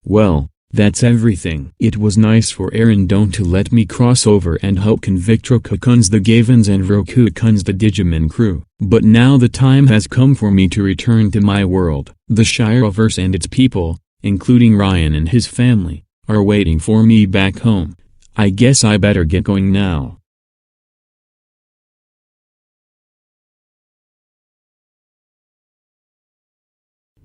Well, that's everything. It was nice for Aaron Don't to let me cross over and help convict Roku Kun's the Gavins and Roku Kun's the Digimon crew. But now the time has come for me to return to my world. The Shireverse and its people, including Ryan and his family, are waiting for me back home. I guess I better get going now.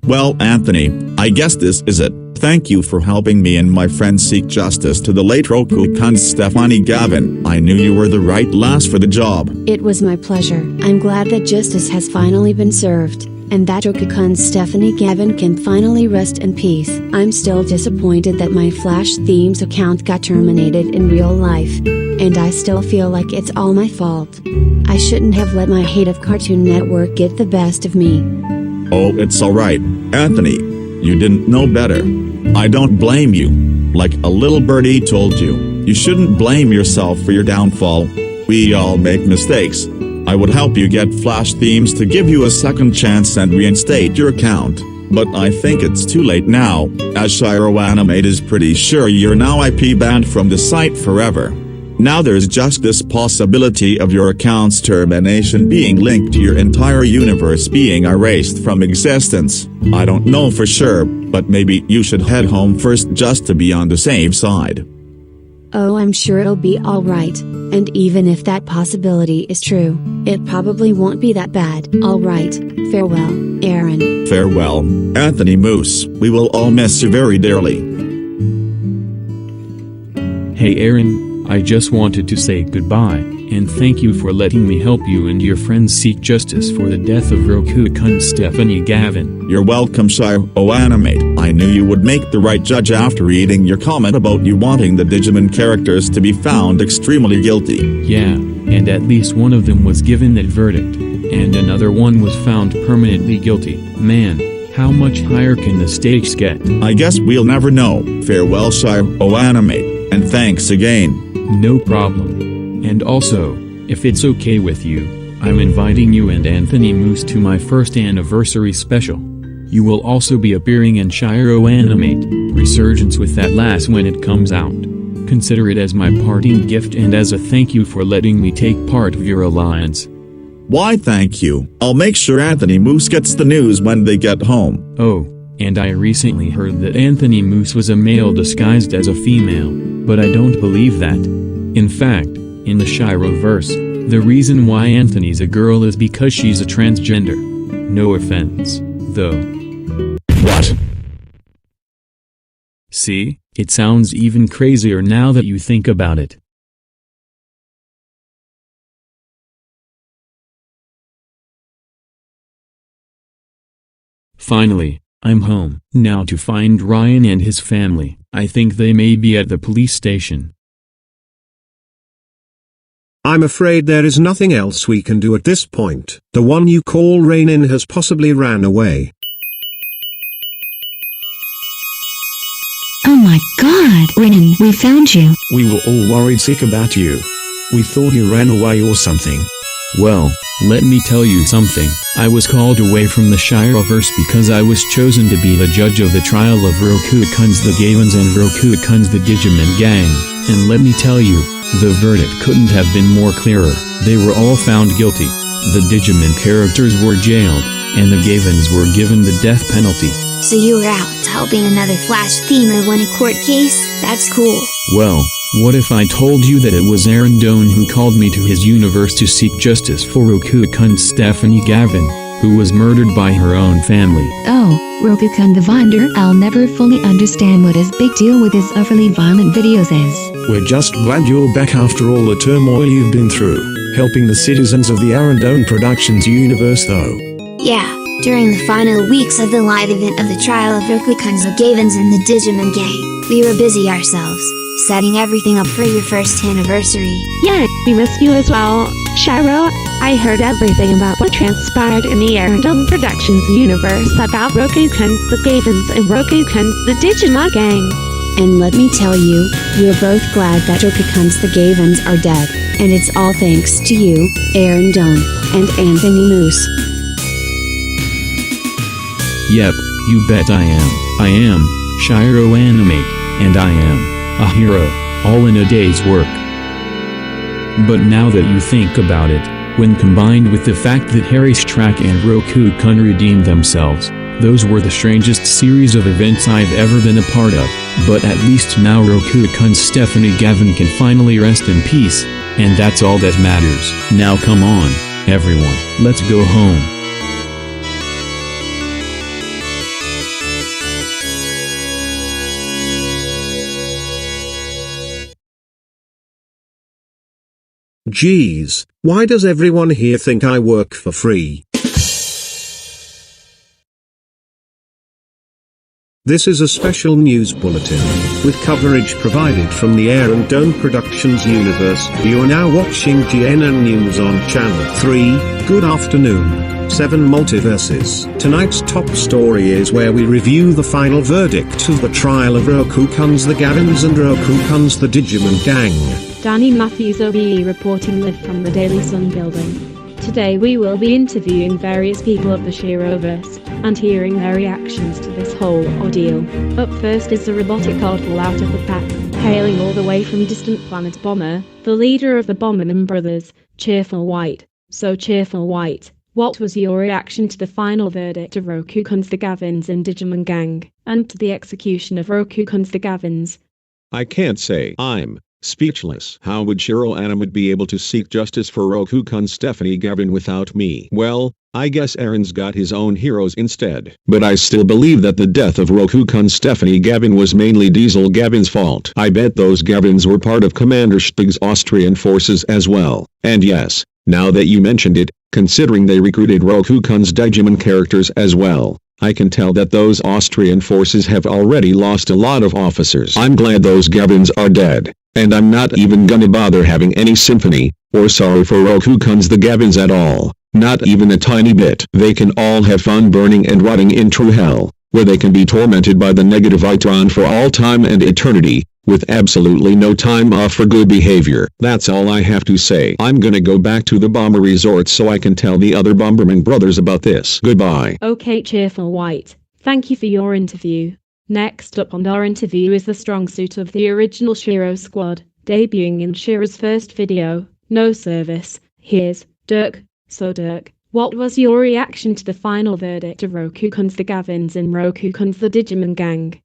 Well, Anthony, I guess this is it. Thank you for helping me and my friends seek justice to the late Roku Kun's Stephanie Gavin. I knew you were the right lass for the job. It was my pleasure. I'm glad that justice has finally been served, and that Roku Kun's Stephanie Gavin can finally rest in peace. I'm still disappointed that my Flash Themes account got terminated in real life, and I still feel like it's all my fault. I shouldn't have let my hate of Cartoon Network get the best of me. Oh, it's alright, Anthony. You didn't know better. I don't blame you. Like a little birdie told you, you shouldn't blame yourself for your downfall. We all make mistakes. I would help you get Flash Themes to give you a second chance and reinstate your account, but I think it's too late now, as Shiro Animate is pretty sure you're now IP banned from the site forever. Now there's just this possibility of your account's termination being linked to your entire universe being erased from existence. I don't know for sure, but maybe you should head home first just to be on the safe side. Oh, I'm sure it'll be alright, and even if that possibility is true, it probably won't be that bad. Alright, farewell, Aaron. Farewell, Anthony Moose. We will all miss you very dearly. Hey Aaron, I just wanted to say goodbye, and thank you for letting me help you and your friends seek justice for the death of Roku Kun's Stephanie Gavin. You're welcome, Shiro Animate. I knew you would make the right judge after reading your comment about you wanting the Digimon characters to be found extremely guilty. Yeah, and at least one of them was given that verdict, and another one was found permanently guilty. Man, how much higher can the stakes get? I guess we'll never know. Farewell, Shiro Animate, and thanks again. No problem. And also, if it's okay with you, I'm inviting you and Anthony Moose to my first anniversary special. You will also be appearing in Shiro Animate Resurgence with that lass when it comes out. Consider it as my parting gift and as a thank you for letting me take part of your alliance. Why thank you. I'll make sure Anthony Moose gets the news when they get home. Oh, and I recently heard that Anthony Moose was a male disguised as a female, but I don't believe that. In fact, in the Shiroverse, the reason why Anthony's a girl is because she's a transgender. No offense, though. What? See, it sounds even crazier now that you think about it. Finally, I'm home. Now to find Ryan and his family. I think they may be at the police station. I'm afraid there is nothing else we can do at this point. The one you call Rainin has possibly ran away. Oh my god, Rainin, we found you. We were all worried sick about you. We thought you ran away or something. Well, let me tell you something. I was called away from the Shiroverse because I was chosen to be the judge of the trial of Roku Kun's the Gavins and Roku Kun's the Digimon gang. And let me tell you, the verdict couldn't have been more clearer. They were all found guilty. The Digimon characters were jailed, and the Gavins were given the death penalty. So you were out helping another Flash Themer win a court case? That's cool. Well, what if I told you that it was Aaron Doan who called me to his universe to seek justice for Roku Kun's Stephanie Gavin, who was murdered by her own family? Oh, Roku Kun the Vinder. I'll never fully understand what his big deal with his overly violent videos is. We're just glad you're back after all the turmoil you've been through, helping the citizens of the Aaron Doan Productions universe though. Yeah, during the final weeks of the live event of the trial of Roku Kun's the Gavins and the Digimon gang, we were busy ourselves, setting everything up for your first anniversary. Yeah, we missed you as well, Shiro. I heard everything about what transpired in the Aaron Doan Productions universe about Roku Kun's the Gavins and Roku Kun's the Digimon gang. And let me tell you, we're both glad that Roku Kun's the Gavins are dead, and it's all thanks to you, Aaron Doan, and Anthony Moose. Yep, you bet I am. Shiro Animate, and I am a hero, all in a day's work. But now that you think about it, when combined with the fact that Harry's track and Roku Kun redeemed themselves, those were the strangest series of events I've ever been a part of. But at least now Roku Kun's Stephanie Gavin can finally rest in peace, and that's all that matters. Now come on, everyone, let's go home. Geez, why does everyone here think I work for free? This is a special news bulletin, with coverage provided from the Air and Dome Productions universe. You are now watching GNN News on Channel 3, good afternoon, 7 Multiverses. Tonight's top story is where we review the final verdict of the trial of Roku Kun's The Gavins and Roku Kun's The Digimon Gang. Danny Matthews OBE reporting live from the Daily Sun building. Today we will be interviewing various people of the Shiroverse, and hearing their reactions to this whole ordeal. Up first is the robotic oddball out of the pack, hailing all the way from distant planet Bomber, the leader of the Bomberman brothers, Cheerful White. So Cheerful White, what was your reaction to the final verdict of Roku Kun's The Gavins and Digimon Gang, and to the execution of Roku Kun's The Gavins? I can't say. I'm speechless. How would Shiro Animate be able to seek justice for Roku Kun's Stephanie Gavin without me? Well, I guess Aaron's got his own heroes instead. But I still believe that the death of Roku Kun's Stephanie Gavin was mainly Diesel Gavin's fault. I bet those Gavins were part of Commander Spig's Austrian forces as well. And yes, now that you mentioned it, considering they recruited Roku Kun's Digimon characters as well, I can tell that those Austrian forces have already lost a lot of officers. I'm glad those Gavins are dead, and I'm not even gonna bother having any sympathy or sorrow for Roku Kun's The Gavins at all. Not even a tiny bit. They can all have fun burning and rotting in true hell, where they can be tormented by the negative Itron for all time and eternity, with absolutely no time off for good behavior. That's all I have to say. I'm gonna go back to the Bomber Resort so I can tell the other Bomberman brothers about this. Goodbye. Okay, Cheerful White, thank you for your interview. Next up on our interview is the strong suit of the original Shiro squad, debuting in Shiro's first video, No Service. Here's Dirk. So Dirk, what was your reaction to the final verdict of Roku Kun's The Gavins and Roku Kun's The Digimon Gang?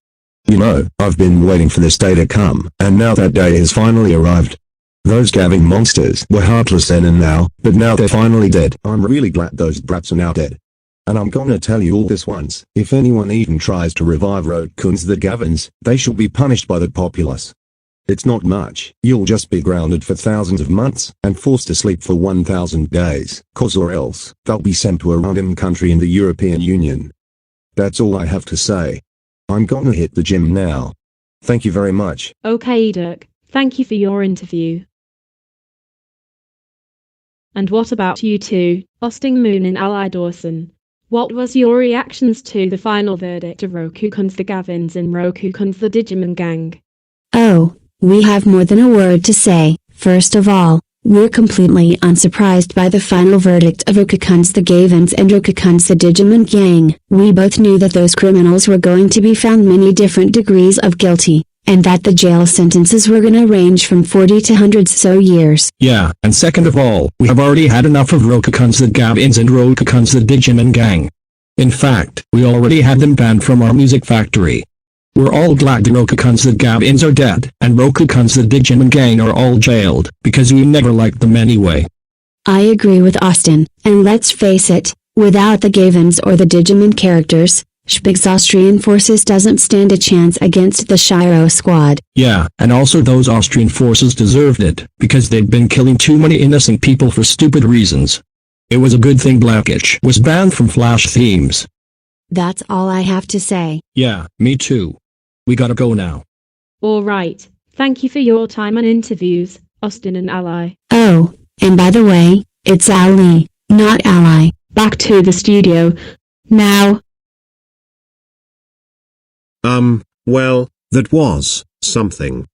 You know, I've been waiting for this day to come, and now that day has finally arrived. Those Gavin monsters were heartless then and now, but now they're finally dead. I'm really glad those brats are now dead. And I'm gonna tell you all this once, if anyone even tries to revive Roku Kun's The Gavins, they shall be punished by the populace. It's not much, you'll just be grounded for thousands of months, and forced to sleep for 1,000 days, cause or else, they'll be sent to a random country in the European Union. That's all I have to say. I'm gonna hit the gym now. Thank you very much. Okay Dirk, thank you for your interview. And what about you two, Austin Moon and Ally Dawson? What was your reactions to the final verdict of Roku Kun's The Gavins and Roku Kun's The Digimon Gang? Oh, we have more than a word to say. First of all, we're completely unsurprised by the final verdict of Roku Kun's The Gavins and Roku Kun's The Digimon Gang. We both knew that those criminals were going to be found many different degrees of guilty, and that the jail sentences were gonna range from 40 to hundreds so years. Yeah, and second of all, we have already had enough of Roku Kun's The Gavins and Roku Kun's The Digimon Gang. In fact, we already had them banned from our music factory. We're all glad the Roku Kun's The Gavins are dead, and Roku Kun's The Digimon Gang are all jailed, because we never liked them anyway. I agree with Austin, and let's face it, without the Gavins or the Digimon characters, Spig's Austrian forces doesn't stand a chance against the Shiro squad. Yeah, and also those Austrian forces deserved it, because they'd been killing too many innocent people for stupid reasons. It was a good thing Blackish was banned from Flash themes. That's all I have to say. Yeah, me too. We gotta go now. Alright, thank you for your time and interviews, Austin and Ally. Oh, and by the way, it's Ally, not Ally. Back to the studio. Now. Well, that was something.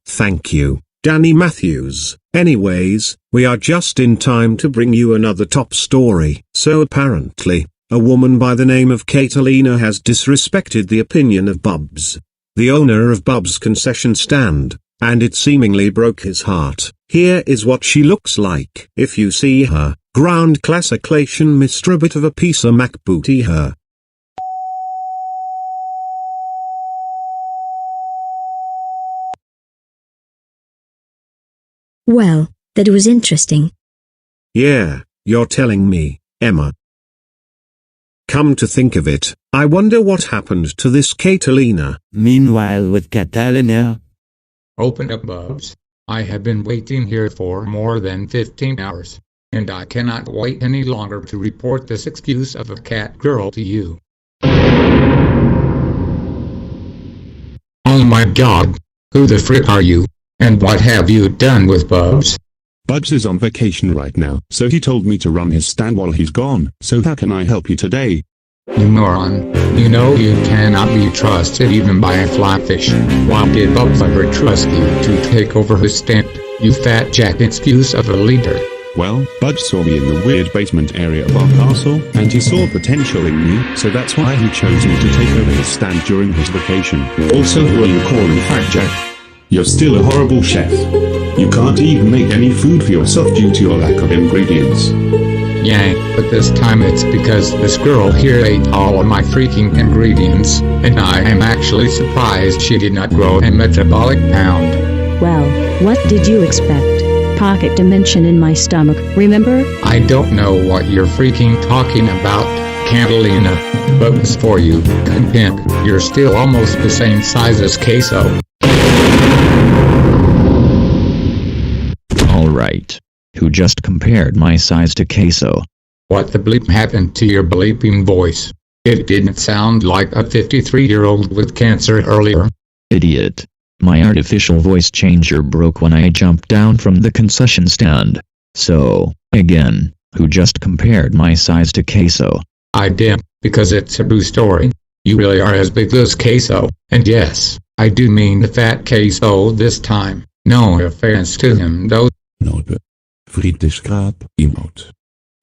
Thank you, Danny Matthews. Anyways, we are just in time to bring you another top story. So apparently, a woman by the name of Catalina has disrespected the opinion of Bubs. the owner of Bub's concession stand, and it seemingly broke his heart. Here is what she looks like. If you see her, ground classification Mr. A bit of a piece of Mac booty her. Well, that was interesting. Yeah, you're telling me, Emma. Come to think of it, I wonder what happened to this Catalina. Meanwhile with Catalina. Open up, Bubs. I have been waiting here for more than 15 hours, and I cannot wait any longer to report this excuse of a cat girl to you. Oh my god, who the frick are you? And what have you done with Bubs? Bubs is on vacation right now, so he told me to run his stand while he's gone. So how can I help you today? You moron. You know you cannot be trusted even by a flatfish. Why did Bubs ever trust you to take over his stand, you fat jack excuse of a leader? Well, Bubs saw me in the weird basement area of our castle, and he saw potential in me, so that's why he chose me to take over his stand during his vacation. Also, who are you calling fat jack? You're still a horrible chef. You can't even make any food for yourself due to your lack of ingredients. Yeah, but this time it's because this girl here ate all of my freaking ingredients, and I am actually surprised she did not grow a metabolic pound. Well, what did you expect? Pocket dimension in my stomach, remember? I don't know what you're freaking talking about, Catalina, but as for you, content, you're still almost the same size as Queso. Alright. Who just compared my size to Queso? What the bleep happened to your bleeping voice? It didn't sound like a 53-year-old with cancer earlier. Idiot. My artificial voice changer broke when I jumped down from the concession stand. So, again, who just compared my size to Queso? I did, because it's a true story. You really are as big as Queso, and yes, I do mean the fat Queso this time. No offense to him though. Nope. Vriendschap iemand.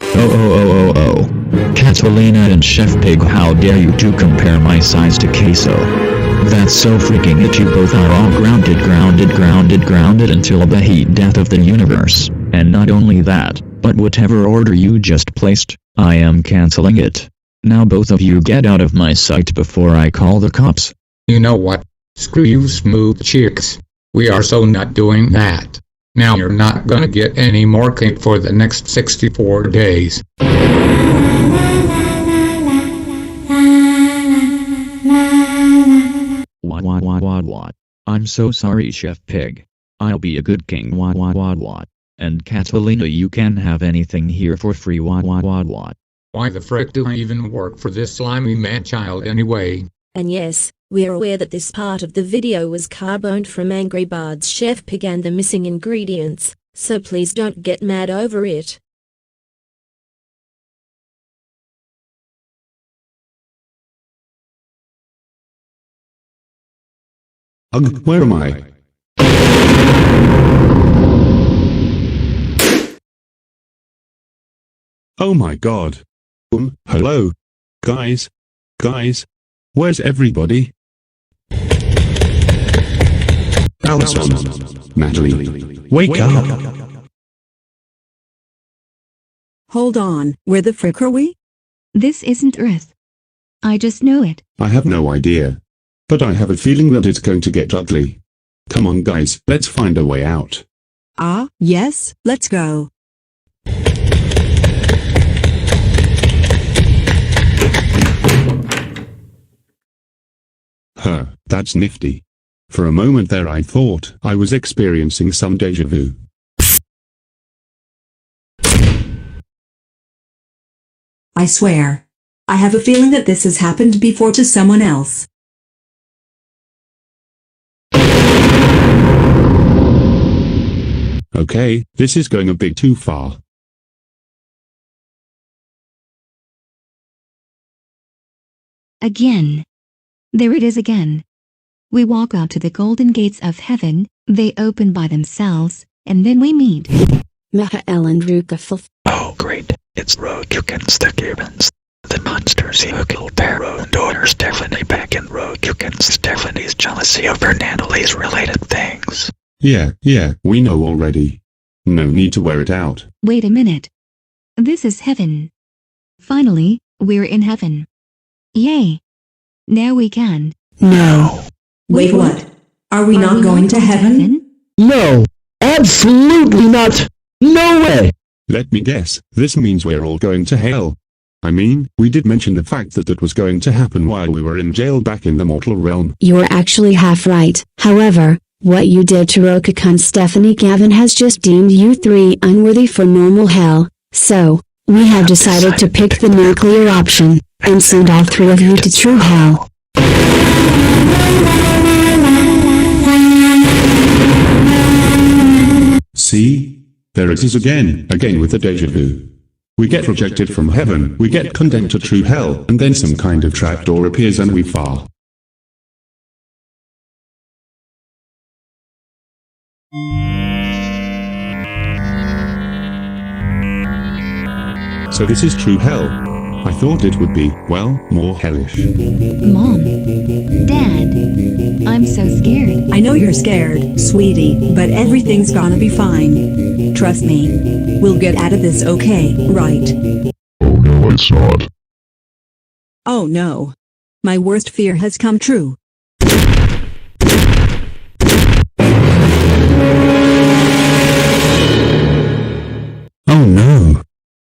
Oh. Catalina and Chef Pig, how dare you two compare my size to Queso? That's so freaking it, you both are all grounded until the heat death of the universe. And not only that, but whatever order you just placed, I am canceling it. Now both of you get out of my sight before I call the cops. You know what? Screw you, smooth chicks. We are so not doing that. Now you're not gonna get any more cake for the next 64 days. What? I'm so sorry, Chef Pig. I'll be a good king. What? And Catalina, you can have anything here for free. What? Why the frick do I even work for this slimy man-child anyway? And yes, we are aware that this part of the video was carboned from Angry Birds Chef Pig and the missing ingredients, so please don't get mad over it. Ugh, where am I? Oh my god. Hello? Guys? Where's everybody? Allison. Natalie. Wake up. Hold on, where the frick are we? This isn't Earth. I just know it. I have no idea. But I have a feeling that it's going to get ugly. Come on guys, let's find a way out. Ah, yes, let's go. That's nifty. For a moment there I thought I was experiencing some deja vu. I swear. I have a feeling that this has happened before to someone else. Okay, this is going a bit too far. Again. There it is again. We walk out to the golden gates of heaven, they open by themselves, and then we meet Michael and Ruka. Oh great, it's Roku Kun the the monsters who killed their own daughter Stephanie back in Roku Kun. Stephanie's jealousy over Natalie's related things. Yeah, we know already. No need to wear it out. Wait a minute. This is heaven. Finally, we're in heaven. Yay. Now we can. No. Wait, what? Are we not going to heaven? No. Absolutely not. No way. Let me guess, this means we're all going to hell. I mean, we did mention the fact that that was going to happen while we were in jail back in the mortal realm. You're actually half right. However, what you did to Roku Kun Stephanie Gavin has just deemed you three unworthy for normal hell, so, we have decided to pick the nuclear option, and send all three of you to true hell. See? There it is again with the deja vu. We get rejected from heaven, we get condemned to true hell, and then some kind of trapdoor appears and we fall. So this is true hell. I thought it would be, well, more hellish. Mom. Dad. I'm so scared. I know you're scared, sweetie, but everything's gonna be fine. Trust me. We'll get out of this okay, right? Oh no, it's not. Oh no. My worst fear has come true. Oh no.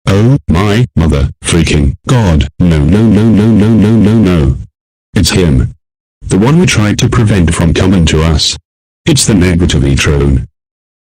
Oh my mother freaking god. No. It's him. The one we tried to prevent from coming to us. It's the negative e-tron.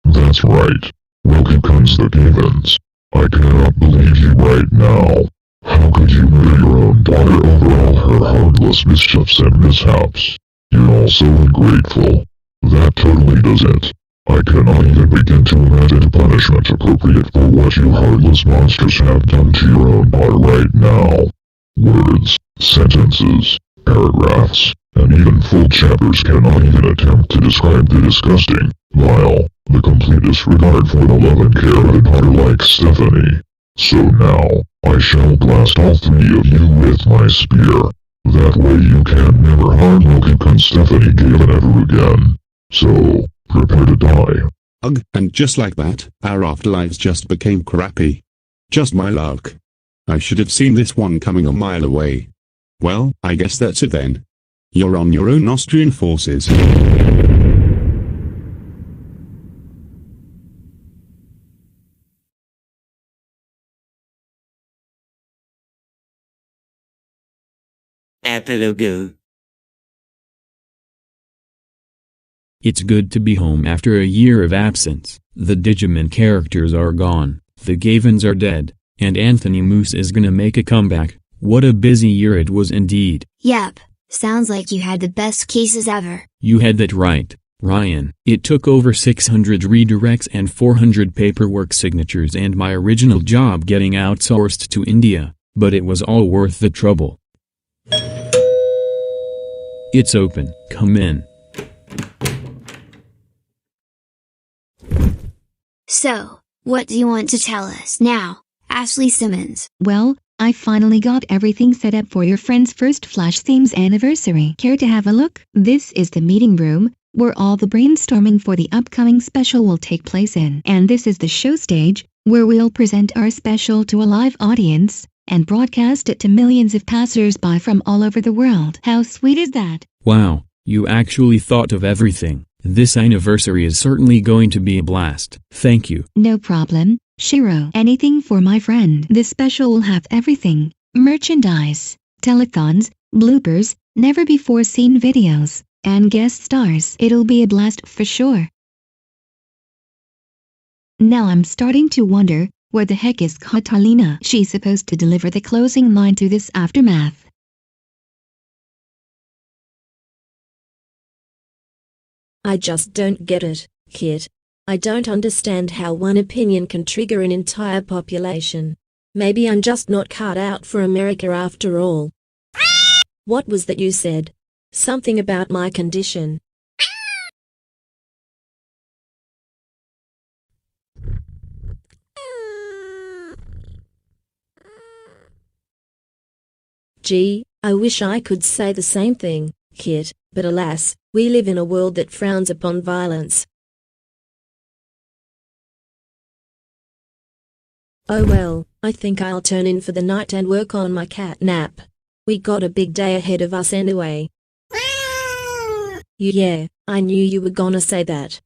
That's right. Roku Kun's the Gavins. I cannot believe you right now. How could you murder your own daughter over all her heartless mischiefs and mishaps? You're all so ungrateful. That totally does it. I cannot even begin to imagine a punishment appropriate for what you heartless monsters have done to your own daughter right now. Words, sentences, paragraphs, and even full chapters cannot even attempt to describe the disgusting, vile, the complete disregard for the love and care of a daughter like Stephanie. So now, I shall blast all three of you with my spear. That way you can never harm Roku Kun Stephanie Gavin ever again. So, prepare to die. Ugh, and just like that, our afterlives just became crappy. Just my luck. I should have seen this one coming a mile away. Well, I guess that's it then. You're on your own, Austrian forces. Epilogue. It's good to be home after a year of absence. The Digimon characters are gone, the Gavins are dead, and Anthony Moose is gonna make a comeback. What a busy year it was indeed. Yep, sounds like you had the best cases ever. You had that right, Ryan. It took over 600 redirects and 400 paperwork signatures and my original job getting outsourced to India, but it was all worth the trouble. It's open, come in. So, what do you want to tell us now, Ashley Simmons? Well, I finally got everything set up for your friend's first Flash Themes anniversary. Care to have a look? This is the meeting room, where all the brainstorming for the upcoming special will take place in. And this is the show stage, where we'll present our special to a live audience, and broadcast it to millions of passers-by from all over the world. How sweet is that? Wow, you actually thought of everything. This anniversary is certainly going to be a blast. Thank you. No problem, Shiro. Anything for my friend. This special will have everything. Merchandise, telethons, bloopers, never-before-seen videos, and guest stars. It'll be a blast for sure. Now I'm starting to wonder, where the heck is Catalina? She's supposed to deliver the closing line to this aftermath. I just don't get it, kid. I don't understand how one opinion can trigger an entire population. Maybe I'm just not cut out for America after all. What was that you said? Something about my condition. Gee, I wish I could say the same thing, kid, but alas, we live in a world that frowns upon violence. Oh well, I think I'll turn in for the night and work on my cat nap. We got a big day ahead of us anyway. Yeah, I knew you were gonna say that.